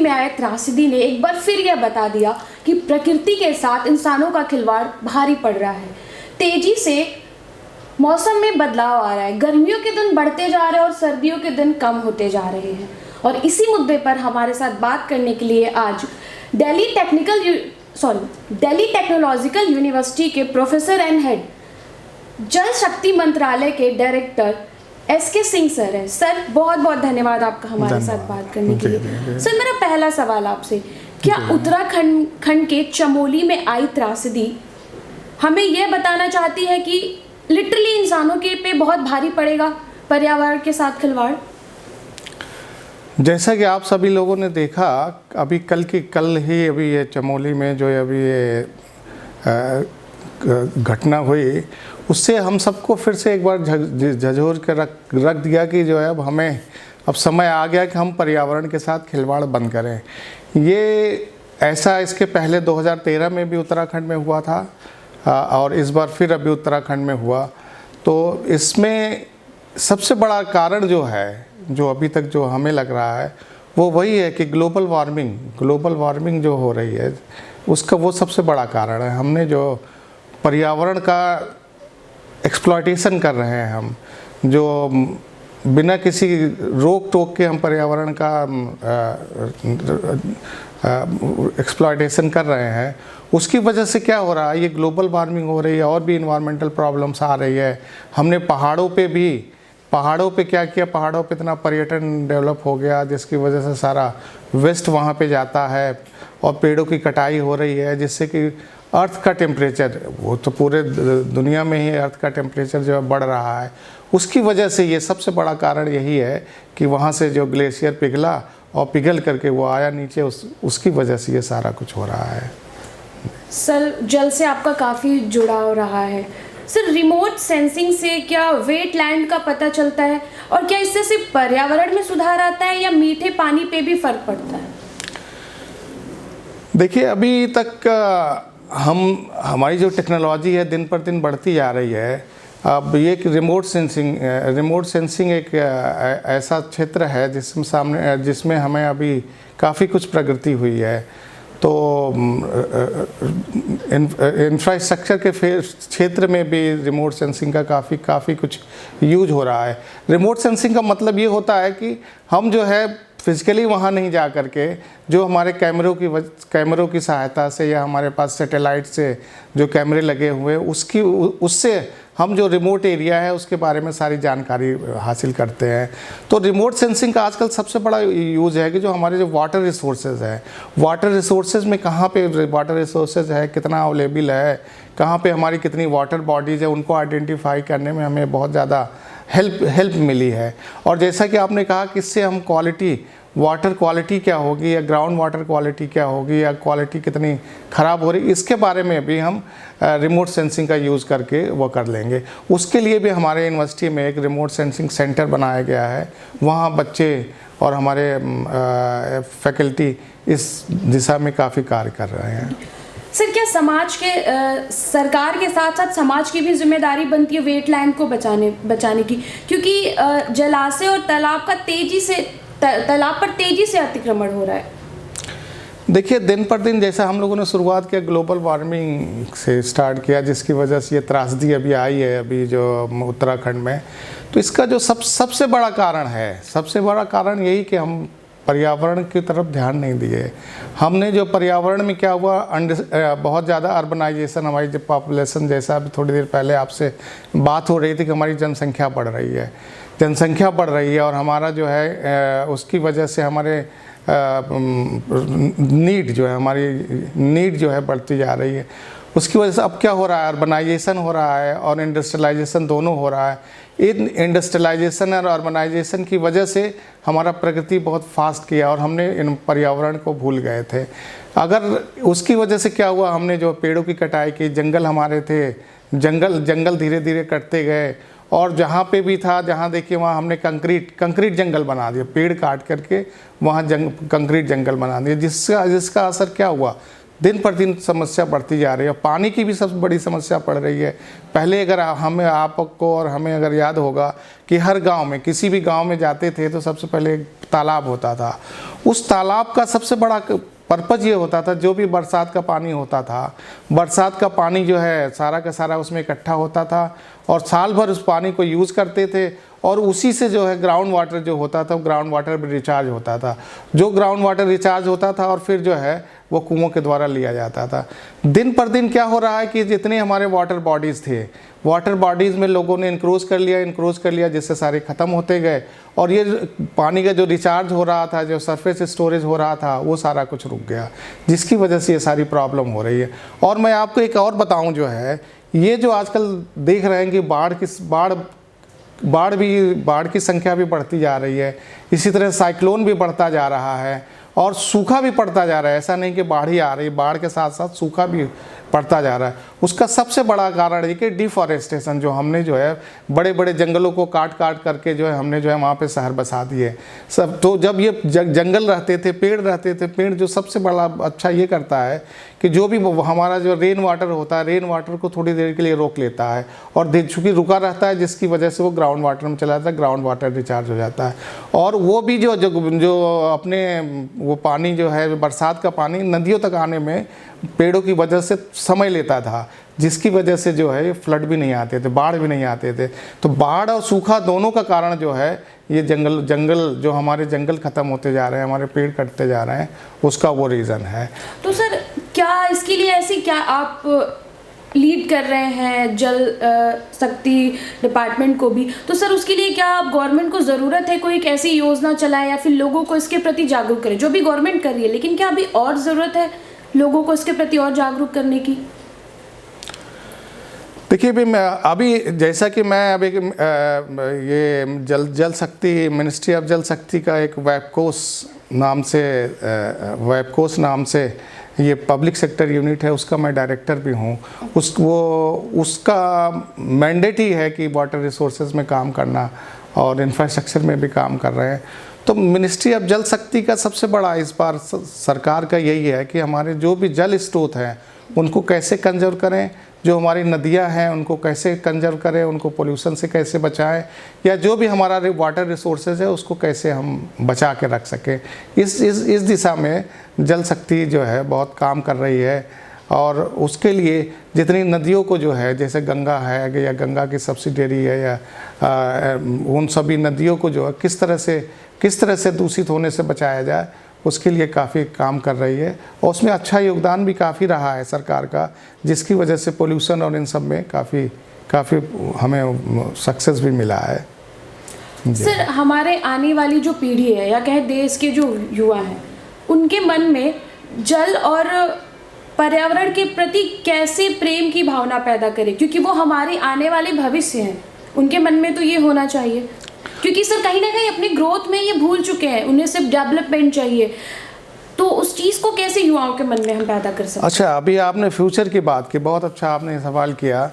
में आए त्रासदी ने एक बार फिर यह बता दिया कि प्रकृति के साथ इंसानों का खिलवाड़ भारी पड़ रहा है। तेजी से मौसम में बदलाव आ रहा है, गर्मियों के दिन बढ़ते जा रहे हैं और सर्दियों के दिन कम होते जा रहे हैं। और इसी मुद्दे पर हमारे साथ बात करने के लिए आज दिल्ली टेक्नोलॉजिकल यूनिवर्सिटी के प्रोफेसर एंड हेड जल शक्ति मंत्रालय के डायरेक्टर SK सिंह सर है। सर बहुत बहुत धन्यवाद आपका हमारे साथ बात करने के लिए। सर मेरा पहला सवाल आपसे, क्या उत्तराखंड के चमोली में आई त्रासदी हमें यह बताना चाहती है कि लिटरली इंसानों के पे बहुत भारी पड़ेगा पर्यावरण के साथ खिलवाड़? जैसा कि आप सभी लोगों ने देखा, अभी कल ही अभी ये चमोली में जो अभी ये घटना हुई, उससे हम सबको फिर से एक बार झकझोर कर रख दिया कि जो है अब समय आ गया कि हम पर्यावरण के साथ खिलवाड़ बंद करें। ये ऐसा इसके पहले 2013 में भी उत्तराखंड में हुआ था और इस बार फिर अभी उत्तराखंड में हुआ। तो इसमें सबसे बड़ा कारण जो है, जो अभी तक जो हमें लग रहा है, वो वही है कि ग्लोबल वार्मिंग जो हो रही है उसका वो सबसे बड़ा कारण है। हमने जो पर्यावरण का एक्सप्लॉयटेशन कर रहे हैं, हम जो बिना किसी रोक टोक के हम पर्यावरण का एक्सप्लॉयटेशन कर रहे हैं, उसकी वजह से क्या हो रहा है, ये ग्लोबल वार्मिंग हो रही है और भी इन्वायरमेंटल प्रॉब्लम्स आ रही है। हमने पहाड़ों पे क्या किया, पहाड़ों पे इतना पर्यटन डेवलप हो गया जिसकी वजह से सारा वेस्ट वहाँ पे जाता है और पेड़ों की कटाई हो रही है, जिससे कि अर्थ का टेम्परेचर, वो तो पूरे दुनिया में ही अर्थ का टेम्परेचर जो है बढ़ रहा है। उसकी वजह से ये सबसे बड़ा कारण यही है कि वहाँ से जो ग्लेशियर पिघला और पिघल करके वो आया नीचे, उसकी वजह से ये सारा कुछ हो रहा है। सर जल से आपका काफ़ी जुड़ाव रहा है। सर रिमोट सेंसिंग से क्या वेटलैंड का पता चलता है, और क्या इससे सिर्फ पर्यावरण में सुधार आता है या मीठे पानी पे भी फर्क पड़ता है? देखिए, अभी तक हमारी जो टेक्नोलॉजी है दिन पर दिन बढ़ती जा रही है। अब ये रिमोट सेंसिंग एक ऐसा क्षेत्र है जिसमें हमें अभी काफ़ी कुछ प्रगति हुई है। तो इंफ्रास्ट्रक्चर के क्षेत्र में भी रिमोट सेंसिंग का काफ़ी कुछ यूज हो रहा है। रिमोट सेंसिंग का मतलब ये होता है कि हम जो है फिजिकली वहाँ नहीं जा कर के, जो हमारे कैमरों की सहायता से या हमारे पास सैटेलाइट से जो कैमरे लगे हुए हैं उससे हम जो रिमोट एरिया है उसके बारे में सारी जानकारी हासिल करते हैं। तो रिमोट सेंसिंग का आजकल सबसे बड़ा यूज़ है कि जो हमारे जो वाटर रिसोर्सेज है, वाटर रिसोर्सेज में कहाँ पे वाटर रिसोर्सेज है, कितना अवेलेबल है, कहाँ पे हमारी कितनी वाटर बॉडीज़ है, उनको आइडेंटिफाई करने में हमें बहुत ज़्यादा हेल्प मिली है। और जैसा कि आपने कहा कि इससे हम वाटर क्वालिटी क्या होगी या ग्राउंड वाटर क्वालिटी क्या होगी या क्वालिटी कितनी ख़राब हो रही, इसके बारे में भी हम रिमोट सेंसिंग का यूज़ करके वो कर लेंगे। उसके लिए भी हमारे यूनिवर्सिटी में एक रिमोट सेंसिंग सेंटर बनाया गया है। वहाँ बच्चे और हमारे फैकल्टी इस दिशा में काफ़ी कार्य कर रहे हैं। सर क्या सरकार के साथ साथ समाज की भी जिम्मेदारी बनती है वेटलैंड को बचाने की, क्योंकि जलाशय और तालाब पर तेजी से अतिक्रमण हो रहा है? देखिए, दिन पर दिन जैसा हम लोगों ने शुरुआत किया ग्लोबल वार्मिंग से स्टार्ट किया, जिसकी वजह से ये त्रासदी अभी आई है अभी जो उत्तराखंड में। तो इसका जो सबसे बड़ा कारण यही कि हम पर्यावरण की तरफ ध्यान नहीं दिए। हमने जो पर्यावरण में क्या हुआ, बहुत ज़्यादा अर्बनाइजेशन, हमारी जो पॉपुलेशन, जैसा अभी थोड़ी देर पहले आपसे बात हो रही थी कि हमारी जनसंख्या बढ़ रही है और हमारा जो है उसकी वजह से हमारे नीड जो है बढ़ती जा रही है। उसकी वजह से अब क्या हो रहा है, अर्बनाइजेशन हो रहा है और इंडस्ट्रियलाइजेशन दोनों हो रहा है। इन इंडस्ट्रियलाइजेशन और अर्बनाइजेशन की वजह से हमारा प्रगति बहुत फास्ट किया और हमने इन पर्यावरण को भूल गए थे। अगर उसकी वजह से क्या हुआ, हमने जो पेड़ों की कटाई की, जंगल हमारे थे, जंगल धीरे धीरे कटते गए और जहाँ पे भी था, जहाँ देखिए वहाँ हमने कंक्रीट जंगल बना दिया, पेड़ काट करके वहाँ कंक्रीट जंगल बना दिया, जिसका असर क्या हुआ, दिन पर दिन समस्या बढ़ती जा रही है। पानी की भी सबसे बड़ी समस्या पड़ रही है। पहले अगर हमें, आपको और हमें अगर याद होगा कि हर गांव में, किसी भी गांव में जाते थे तो सबसे पहले एक तालाब होता था। उस तालाब का सबसे बड़ा पर्पज़ ये होता था, जो भी बरसात का पानी होता था, बरसात का पानी जो है सारा का सारा उसमें इकट्ठा होता था और साल भर उस पानी को यूज़ करते थे और उसी से जो है ग्राउंड वाटर जो होता था, ग्राउंड वाटर भी रिचार्ज होता था। जो ग्राउंड वाटर रिचार्ज होता था और फिर जो है वो कुओं के द्वारा लिया जाता था। दिन पर दिन क्या हो रहा है कि जितने हमारे वाटर बॉडीज़ थे, वाटर बॉडीज़ में लोगों ने इंक्रोच कर लिया जिससे सारे ख़त्म होते गए और ये पानी का जो रिचार्ज हो रहा था, जो सरफेस स्टोरेज हो रहा था, वो सारा कुछ रुक गया, जिसकी वजह से ये सारी प्रॉब्लम हो रही है। और मैं आपको एक और बताऊं, जो है ये जो आजकल देख रहे हैं कि बाढ़ की संख्या भी बढ़ती जा रही है, इसी तरह साइक्लोन भी बढ़ता जा रहा है और सूखा भी पड़ता जा रहा है। ऐसा नहीं कि बाढ़ ही आ रही, बाढ़ के साथ साथ सूखा भी पड़ता जा रहा है। उसका सबसे बड़ा कारण है कि डिफॉरेस्टेशन, जो हमने जो है बड़े बड़े जंगलों को काट करके जो है हमने जो है वहाँ पे शहर बसा दिए सब। तो जब ये जंगल रहते थे, पेड़ रहते थे, पेड़ जो सबसे बड़ा अच्छा ये करता है कि जो भी हमारा जो रेन वाटर होता है, रेन वाटर को थोड़ी देर के लिए रोक लेता है और चूँकि रुका रहता है, जिसकी वजह से वो ग्राउंड वाटर में चला जाता है, ग्राउंड वाटर रिचार्ज हो जाता है। और वो भी जो अपने वो पानी जो है, बरसात का पानी नदियों तक आने में पेड़ों की वजह से समय लेता था, जिसकी वजह से जो है फ्लड भी नहीं आते थे, बाढ़ भी नहीं आते थे। तो बाढ़ और सूखा दोनों का कारण जो है ये जंगल जो हमारे जंगल ख़त्म होते जा रहे हैं, हमारे पेड़ कटते जा रहे हैं, उसका वो रीज़न है। तो सर क्या इसके लिए ऐसी क्या आप लीड कर रहे हैं जल शक्ति डिपार्टमेंट को भी, तो सर उसके लिए क्या आप गवर्नमेंट को ज़रूरत है कोई एक ऐसी योजना चलाए या फिर लोगों को इसके प्रति जागरूक करें, जो भी गवर्नमेंट कर रही है, लेकिन क्या अभी और ज़रूरत है लोगों को इसके प्रति और जागरूक करने की? देखिए अभी जैसा कि मैं अभी ये जल शक्ति, मिनिस्ट्री ऑफ जल शक्ति का एक वेबकोस नाम से ये पब्लिक सेक्टर यूनिट है, उसका मैं डायरेक्टर भी हूँ। उसका मैंडेट ही है कि वाटर रिसोर्सेज में काम करना और इंफ्रास्ट्रक्चर में भी काम कर रहे हैं। तो मिनिस्ट्री ऑफ जल शक्ति का सबसे बड़ा इस बार सरकार का यही है कि हमारे जो भी जल स्रोत हैं उनको कैसे कंजर्व करें, जो हमारी नदियां हैं उनको कैसे कंजर्व करें, उनको पोल्यूशन से कैसे बचाएं, या जो भी हमारा वाटर रिसोर्सेज है उसको कैसे हम बचा के रख सकें। इस दिशा में जल शक्ति जो है बहुत काम कर रही है। और उसके लिए जितनी नदियों को जो है, जैसे गंगा है या गंगा की सब्सिडियरी है या उन सभी नदियों को जो है किस तरह से दूषित होने से बचाया जाए, उसके लिए काफ़ी काम कर रही है। और उसमें अच्छा योगदान भी काफ़ी रहा है सरकार का, जिसकी वजह से पोल्यूशन और इन सब में काफ़ी हमें सक्सेस भी मिला है। सर हमारे आने वाली जो पीढ़ी है या कहे देश के जो युवा हैं, उनके मन में जल और पर्यावरण के प्रति कैसे प्रेम की भावना पैदा करें, क्योंकि वो हमारे आने वाले भविष्य हैं। उनके मन में तो ये होना चाहिए, क्योंकि सर कहीं ना कहीं अपने ग्रोथ में ये भूल चुके हैं, उन्हें सिर्फ डेवलपमेंट चाहिए। तो उस चीज़ को कैसे युवाओं के मन में हम पैदा कर सकते हैं? अच्छा, अभी आपने फ्यूचर की बात की, बहुत अच्छा आपने सवाल किया।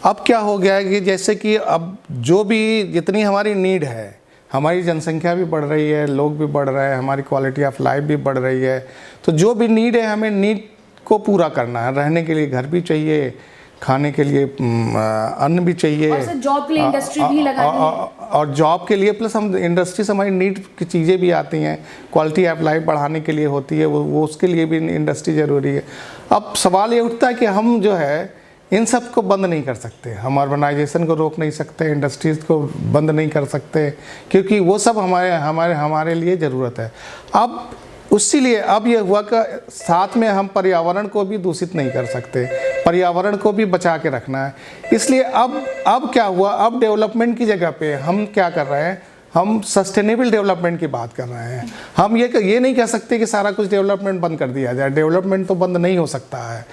अब क्या हो गया है कि जैसे कि अब जो भी जितनी हमारी नीड है, हमारी जनसंख्या भी बढ़ रही है, लोग भी बढ़ रहे हैं, हमारी क्वालिटी ऑफ लाइफ भी बढ़ रही है, तो जो भी नीड है हमें नीड को पूरा करना है। रहने के लिए घर भी चाहिए, खाने के लिए अन्न भी चाहिए, और जॉब के लिए इंडस्ट्री भी लगानी है, और जॉब के लिए प्लस हम इंडस्ट्री से हमारी नीड की चीज़ें भी आती हैं, क्वालिटी ऑफ लाइफ बढ़ाने के लिए होती है, वो उसके लिए भी इंडस्ट्री ज़रूरी है। अब सवाल ये उठता है कि हम जो है इन सब को बंद नहीं कर सकते, हम अर्बनाइजेशन को रोक नहीं सकते, इंडस्ट्रीज़ को बंद नहीं कर सकते, क्योंकि वो सब हमारे लिए ज़रूरत है। अब इसीलिए अब ये हुआ कि साथ में हम पर्यावरण को भी दूषित नहीं कर सकते, पर्यावरण को भी बचा के रखना है। इसलिए अब क्या हुआ, अब डेवलपमेंट की जगह पे हम क्या कर रहे हैं, हम सस्टेनेबल डेवलपमेंट की बात कर रहे हैं। हम ये नहीं कह सकते कि सारा कुछ डेवलपमेंट बंद कर दिया जाए, डेवलपमेंट तो बंद नहीं हो सकता है।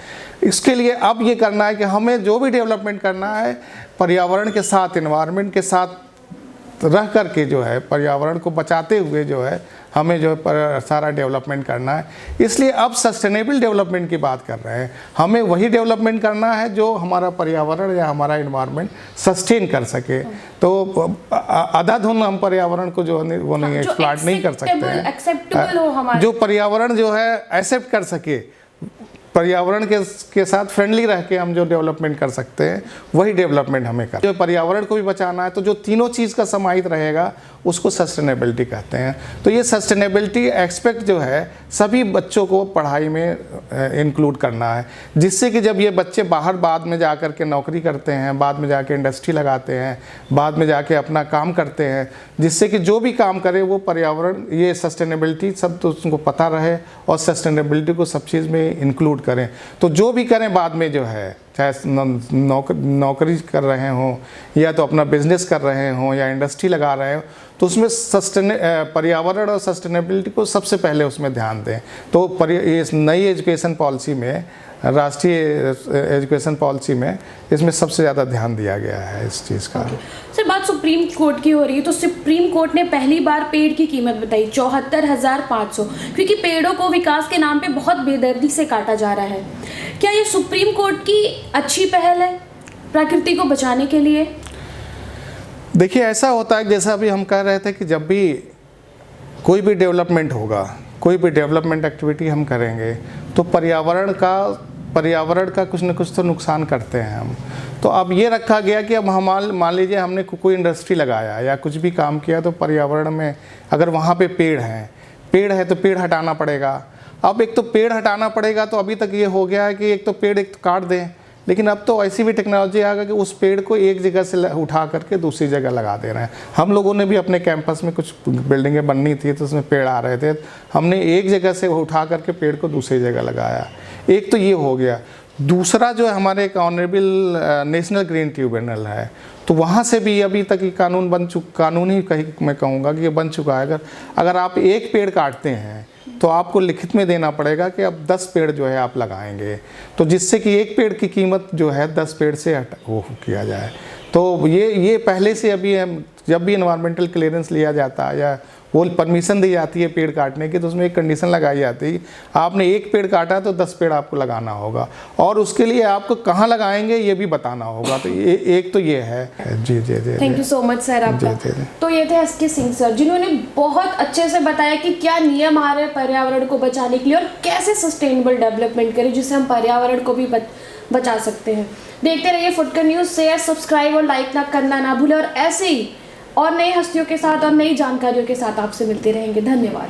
इसके लिए अब ये करना है कि हमें जो भी डेवलपमेंट करना है पर्यावरण के साथ, एनवायरनमेंट के साथ रह करके जो है, पर्यावरण को बचाते हुए जो है हमें जो है सारा डेवलपमेंट करना है। इसलिए अब सस्टेनेबल डेवलपमेंट की बात कर रहे हैं। हमें वही डेवलपमेंट करना है जो हमारा पर्यावरण या हमारा एनवायरनमेंट सस्टेन कर सके। तो अंधाधुंध हम पर्यावरण को जो है वो नहीं एक्सप्लॉइट नहीं कर सकते हैं। एक्सेप्टेबल हो हमारा, जो पर्यावरण जो है एक्सेप्ट कर सके, पर्यावरण के साथ फ्रेंडली रह के हम जो डेवलपमेंट कर सकते हैं वही डेवलपमेंट हमें कर, जो पर्यावरण को भी बचाना है तो जो तीनों चीज़ का समाहित रहेगा उसको सस्टेनेबिलिटी कहते हैं। तो ये सस्टेनेबिलिटी एस्पेक्ट जो है सभी बच्चों को पढ़ाई में इंक्लूड करना है, जिससे कि जब ये बच्चे बाहर बाद में जा कर के नौकरी करते हैं, बाद में जाके इंडस्ट्री लगाते हैं, बाद में जाके अपना काम करते हैं, जिससे कि जो भी काम करे वो पर्यावरण ये सस्टेनेबिलिटी सब तो उनको पता रहे और सस्टेनेबिलिटी को सब चीज़ में इंक्लूड करें। तो जो भी करें बाद में जो है, चाहे नौकरी कर रहे हों या तो अपना बिजनेस कर रहे हों या इंडस्ट्री लगा रहे हो, तो उसमें पर्यावरण और सस्टेनेबिलिटी को सबसे पहले उसमें ध्यान दें। तो इस नई एजुकेशन पॉलिसी में, राष्ट्रीय एजुकेशन पॉलिसी में इसमें सबसे ज़्यादा ध्यान दिया गया है इस चीज़ का। सर बात सुप्रीम कोर्ट की हो रही है, तो सुप्रीम कोर्ट ने पहली बार पेड़ की कीमत बताई 74,500, क्योंकि पेड़ों को विकास के नाम पे बहुत बेदर्दी से काटा जा रहा है। क्या ये सुप्रीम कोर्ट की अच्छी पहल है प्रकृति को बचाने के लिए? देखिए ऐसा होता है, जैसा अभी हम कह रहे थे कि जब भी कोई भी डेवलपमेंट होगा, कोई भी डेवलपमेंट एक्टिविटी हम करेंगे तो पर्यावरण का कुछ न कुछ तो नुकसान करते हैं हम। तो अब ये रखा गया कि अब हम मान लीजिए हमने कोई इंडस्ट्री लगाया या कुछ भी काम किया, तो पर्यावरण में अगर वहाँ पे पेड़ है तो पेड़ हटाना पड़ेगा। अब एक तो पेड़ हटाना पड़ेगा, तो अभी तक ये हो गया है कि एक तो पेड़ एक तो काट दें, लेकिन अब तो ऐसी भी टेक्नोलॉजी आ गई कि उस पेड़ को एक जगह से उठा करके दूसरी जगह लगा दे रहे हैं। हम लोगों ने भी अपने कैंपस में कुछ बिल्डिंगें बननी थी तो उसमें पेड़ आ रहे थे, हमने एक जगह से उठा करके पेड़ को दूसरी जगह लगाया। एक तो ये हो गया। दूसरा जो है हमारे एक ऑनरेबल नेशनल ग्रीन ट्रिब्यूनल है, तो वहाँ से भी अभी तक ये कानून ही कहीं मैं कहूँगा कि ये बन चुका है। अगर आप एक पेड़ काटते हैं तो आपको लिखित में देना पड़ेगा कि अब 10 पेड़ जो है आप लगाएंगे, तो जिससे कि एक पेड़ की कीमत जो है 10 पेड़ से वो किया जाए। तो ये पहले से अभी जब भी इन्वायरमेंटल क्लियरेंस लिया जाता है या वो परमिशन दी जाती है पेड़ काटने की, तो उसमें एक कंडीशन लगाई जाती है, आपने एक पेड़ काटा तो 10 पेड़ आपको लगाना होगा, और उसके लिए आपको कहाँ लगाएंगे ये भी बताना होगा। तो ये एक तो ये है। जी जी जी, thank you so much sir आपका। तो ये थे एसके सिंह सर, जिन्होंने बहुत अच्छे से बताया कि क्या नियम आ रहे हैं पर्यावरण को बचाने के लिए और कैसे सस्टेनेबल डेवलपमेंट करें जिससे हम पर्यावरण को भी बचा सकते हैं। देखते रहिए फुटकर न्यूज़, शेयर, सब्सक्राइब और लाइक करना ना भूलें, और ऐसे ही और नई हस्तियों के साथ और नई जानकारियों के साथ आपसे मिलते रहेंगे। धन्यवाद।